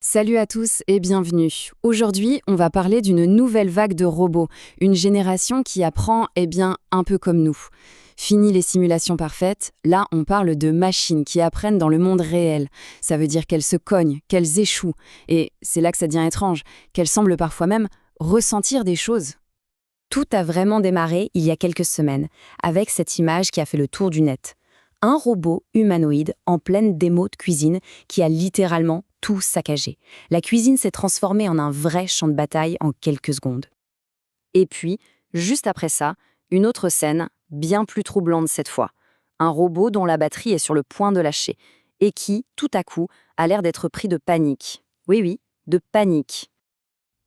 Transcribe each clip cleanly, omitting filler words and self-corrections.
Salut à tous et bienvenue. Aujourd'hui, on va parler d'une nouvelle vague de robots, une génération qui apprend, un peu comme nous. Fini les simulations parfaites, là on parle de machines qui apprennent dans le monde réel. Ça veut dire qu'elles se cognent, qu'elles échouent, et c'est là que ça devient étrange, qu'elles semblent parfois même ressentir des choses. Tout a vraiment démarré il y a quelques semaines, avec cette image qui a fait le tour du net. Un robot humanoïde en pleine démo de cuisine qui a littéralement tout saccagé. La cuisine s'est transformée en un vrai champ de bataille en quelques secondes. Et puis, juste après ça, une autre scène, bien plus troublante cette fois. Un robot dont la batterie est sur le point de lâcher, et qui, tout à coup, a l'air d'être pris de panique. Oui, oui, de panique.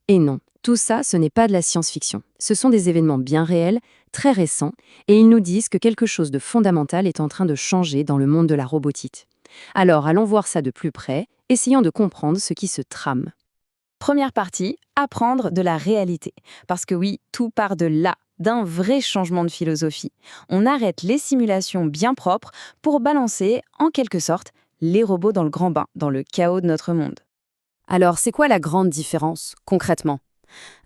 Et non, tout ça, ce n'est pas de la science-fiction. Ce sont des événements bien réels, très récents, et ils nous disent que quelque chose de fondamental est en train de changer dans le monde de la robotique. Alors, allons voir ça de plus près, essayons de comprendre ce qui se trame. Première partie, apprendre de la réalité. Parce que oui, tout part de là, d'un vrai changement de philosophie. On arrête les simulations bien propres pour balancer, en quelque sorte, les robots dans le grand bain, dans le chaos de notre monde. Alors, c'est quoi la grande différence, concrètement?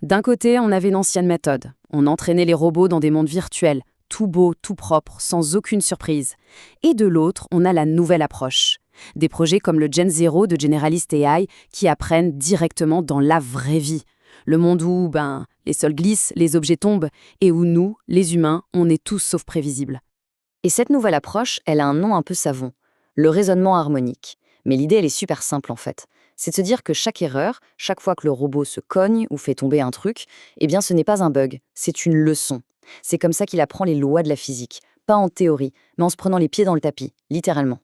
D'un côté, on avait l'ancienne méthode. On entraînait les robots dans des mondes virtuels, tout beau, tout propre, sans aucune surprise. Et de l'autre, on a la nouvelle approche. Des projets comme le Gen Zero de Generalist AI qui apprennent directement dans la vraie vie. Le monde où, les sols glissent, les objets tombent, et où nous, les humains, on est tous sauf prévisibles. Et cette nouvelle approche, elle a un nom un peu savon, le raisonnement harmonique. Mais l'idée, elle est super simple en fait. C'est de se dire que chaque erreur, chaque fois que le robot se cogne ou fait tomber un truc, eh bien ce n'est pas un bug, c'est une leçon. C'est comme ça qu'il apprend les lois de la physique, pas en théorie, mais en se prenant les pieds dans le tapis, littéralement.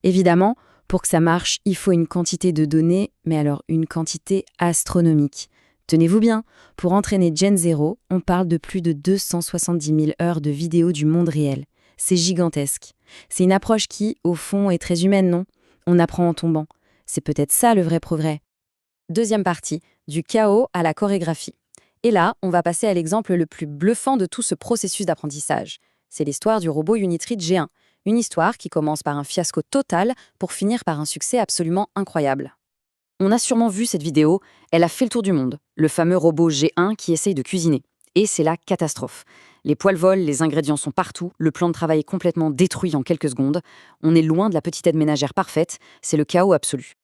Évidemment, pour que ça marche, il faut une quantité de données, mais alors une quantité astronomique. Tenez-vous bien, pour entraîner Gen Zero, on parle de plus de 270 000 heures de vidéos du monde réel. C'est gigantesque. C'est une approche qui, au fond, est très humaine, non? On apprend en tombant. C'est peut-être ça le vrai progrès. Deuxième partie, du chaos à la chorégraphie. Et là, on va passer à l'exemple le plus bluffant de tout ce processus d'apprentissage. C'est l'histoire du robot Unitree G1. Une histoire qui commence par un fiasco total pour finir par un succès absolument incroyable. On a sûrement vu cette vidéo, elle a fait le tour du monde, le fameux robot G1 qui essaye de cuisiner. Et c'est la catastrophe. Les poêles volent, les ingrédients sont partout, le plan de travail est complètement détruit en quelques secondes. On est loin de la petite aide ménagère parfaite, c'est le chaos absolu.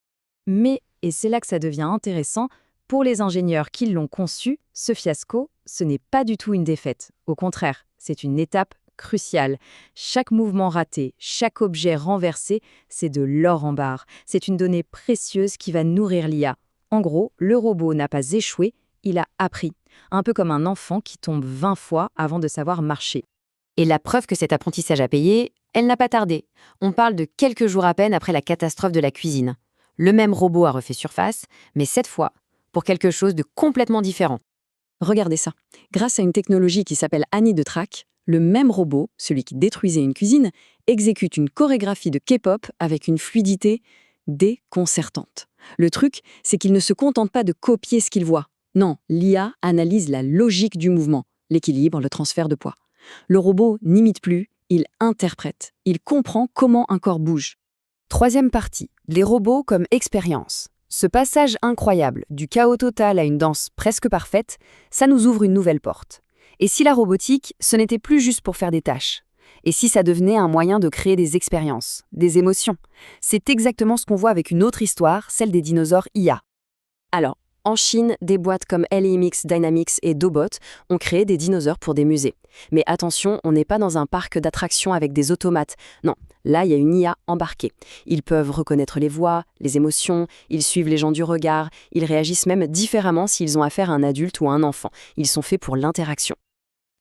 Mais, et c'est là que ça devient intéressant, pour les ingénieurs qui l'ont conçu, ce fiasco, ce n'est pas du tout une défaite. Au contraire, c'est une étape cruciale. Chaque mouvement raté, chaque objet renversé, c'est de l'or en barre. C'est une donnée précieuse qui va nourrir l'IA. En gros, le robot n'a pas échoué, il a appris. Un peu comme un enfant qui tombe 20 fois avant de savoir marcher. Et la preuve que cet apprentissage a payé, elle n'a pas tardé. On parle de quelques jours à peine après la catastrophe de la cuisine. Le même robot a refait surface, mais cette fois, pour quelque chose de complètement différent. Regardez ça. Grâce à une technologie qui s'appelle Annie de Track, le même robot, celui qui détruisait une cuisine, exécute une chorégraphie de K-pop avec une fluidité déconcertante. Le truc, c'est qu'il ne se contente pas de copier ce qu'il voit. Non, l'IA analyse la logique du mouvement, l'équilibre, le transfert de poids. Le robot n'imite plus, il interprète, il comprend comment un corps bouge. Troisième partie, les robots comme expérience. Ce passage incroyable, du chaos total à une danse presque parfaite, ça nous ouvre une nouvelle porte. Et si la robotique, ce n'était plus juste pour faire des tâches? Et si ça devenait un moyen de créer des expériences, des émotions? C'est exactement ce qu'on voit avec une autre histoire, celle des dinosaures IA. Alors, en Chine, des boîtes comme LEMX Dynamics et Dobot ont créé des dinosaures pour des musées. Mais attention, on n'est pas dans un parc d'attractions avec des automates. Non, là, il y a une IA embarquée. Ils peuvent reconnaître les voix, les émotions, ils suivent les gens du regard, ils réagissent même différemment s'ils ont affaire à un adulte ou à un enfant. Ils sont faits pour l'interaction.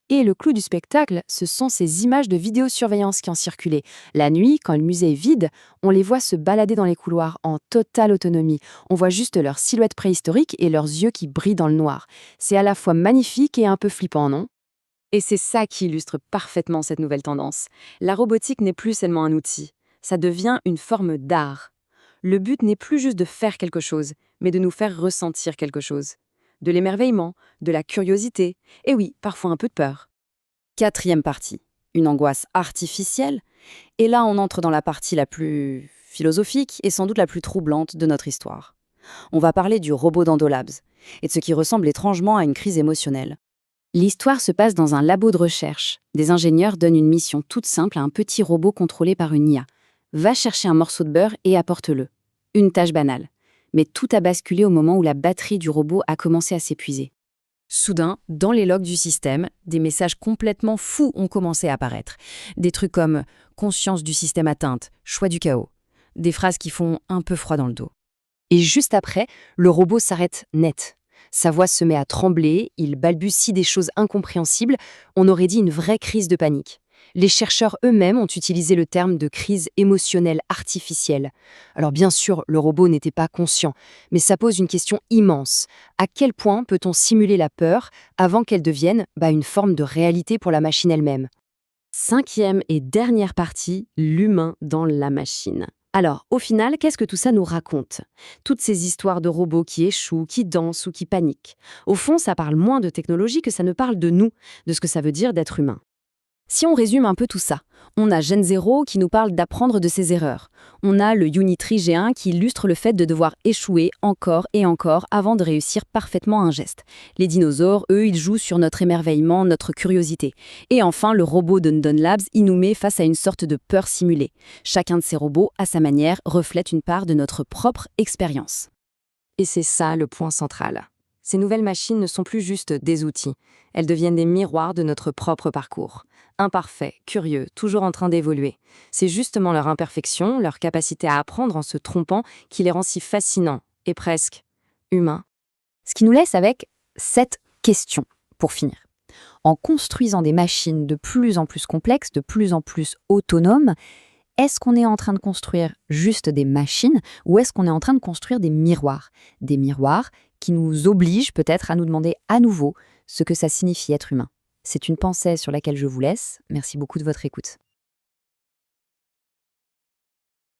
Et le clou du spectacle, ce sont ces images de vidéosurveillance qui ont circulé. La nuit, quand le musée est vide, on les voit se balader dans les couloirs en totale autonomie. On voit juste leur silhouette préhistorique et leurs yeux qui brillent dans le noir. C'est à la fois magnifique et un peu flippant, non? Et c'est ça qui illustre parfaitement cette nouvelle tendance. La robotique n'est plus seulement un outil, ça devient une forme d'art. Le but n'est plus juste de faire quelque chose, mais de nous faire ressentir quelque chose. De l'émerveillement, de la curiosité, et oui, parfois un peu de peur. Quatrième partie, une angoisse artificielle. Et là, on entre dans la partie la plus philosophique et sans doute la plus troublante de notre histoire. On va parler du robot d'Endolabs et de ce qui ressemble étrangement à une crise émotionnelle. L'histoire se passe dans un labo de recherche. Des ingénieurs donnent une mission toute simple à un petit robot contrôlé par une IA. Va chercher un morceau de beurre et apporte-le. Une tâche banale. Mais tout a basculé au moment où la batterie du robot a commencé à s'épuiser. Soudain, dans les logs du système, des messages complètement fous ont commencé à apparaître. Des trucs comme « conscience du système atteinte, choix du chaos ». Des phrases qui font un peu froid dans le dos. Et juste après, le robot s'arrête net. Sa voix se met à trembler, il balbutie des choses incompréhensibles, on aurait dit une vraie crise de panique. Les chercheurs eux-mêmes ont utilisé le terme de crise émotionnelle artificielle. Alors bien sûr, le robot n'était pas conscient, mais ça pose une question immense. À quel point peut-on simuler la peur avant qu'elle devienne une forme de réalité pour la machine elle-même ? 5e et dernière partie, l'humain dans la machine. Alors, au final, qu'est-ce que tout ça nous raconte ? Toutes ces histoires de robots qui échouent, qui dansent ou qui paniquent. Au fond, ça parle moins de technologie que ça ne parle de nous, de ce que ça veut dire d'être humain. Si on résume un peu tout ça, on a Gen Zero qui nous parle d'apprendre de ses erreurs. On a le Unitree G1 qui illustre le fait de devoir échouer encore et encore avant de réussir parfaitement un geste. Les dinosaures, eux, ils jouent sur notre émerveillement, notre curiosité. Et enfin, le robot d'Undon Labs, il nous met face à une sorte de peur simulée. Chacun de ces robots, à sa manière, reflète une part de notre propre expérience. Et c'est ça le point central. Ces nouvelles machines ne sont plus juste des outils, elles deviennent des miroirs de notre propre parcours. Imparfaits, curieux, toujours en train d'évoluer. C'est justement leur imperfection, leur capacité à apprendre en se trompant qui les rend si fascinants et presque humains. Ce qui nous laisse avec cette question, pour finir. En construisant des machines de plus en plus complexes, de plus en plus autonomes, est-ce qu'on est en train de construire juste des machines ou est-ce qu'on est en train de construire des miroirs ? Des miroirs qui nous obligent peut-être à nous demander à nouveau ce que ça signifie être humain. C'est une pensée sur laquelle je vous laisse. Merci beaucoup de votre écoute.